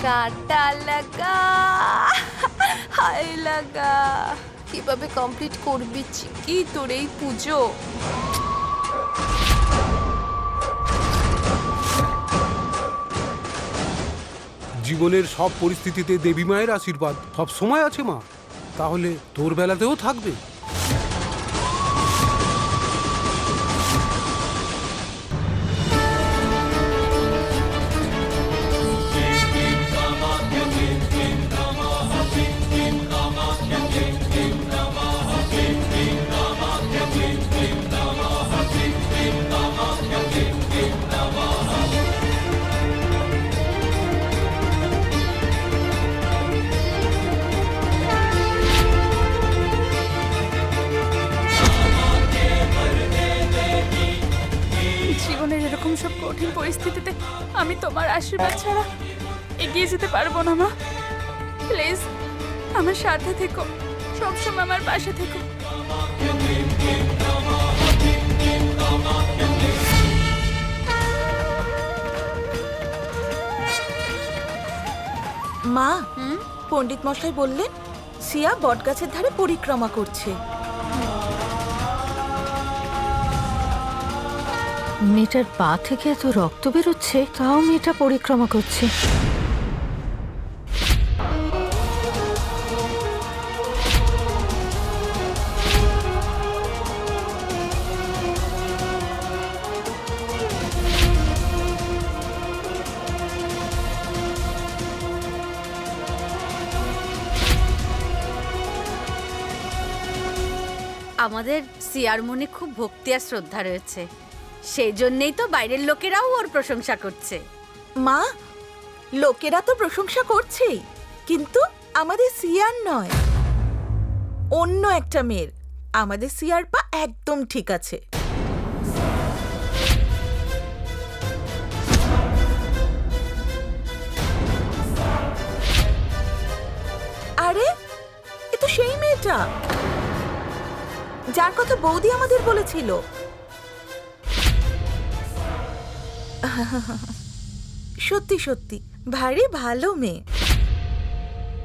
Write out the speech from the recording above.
কাঁটা লাগা হায় লাগা। কিভাবে কমপ্লিট করবি চিকি তোর এই পুজো? জীবনের সব পরিস্থিতিতে দেবী মায়ের আশীর্বাদ সব সময় আছে মা, তাহলে তোর বেলাতেও থাকবে। জীবনের এরকম সব কঠিন পরিস্থিতিতে আমি তোমার আশীর্বাদ ছাড়া এগিয়ে যেতে পারবো না মা। প্লিজ আমার সাথে থেকো, সবসময় আমার পাশে থেকো। মা, পণ্ডিত মশাই বললেন সিয়া বটগাছের ধারে পরিক্রমা করছে। মেয়েটার পা থেকে এত রক্ত বেরোচ্ছে, তাও মেয়েটা পরিক্রমা করছে। আমাদের সিয়ার মনে খুব ভক্তি আর শ্রদ্ধা রয়েছে, সেই জন্যই তো বাইরের লোকেরাও ওর প্রশংসা করছে। মা, লোকেরা তো প্রশংসা করছেই, কিন্তু আমাদের সিয়ার নয়, অন্য একটা মেয়ের। আমাদের সিয়ার পা একদম ঠিক আছে। আরে, এ তো সেই মেয়েটা যার কথা বৌদি আমাদের বলেছিল। সত্যি সত্যি ভারী ভালো মেয়ে।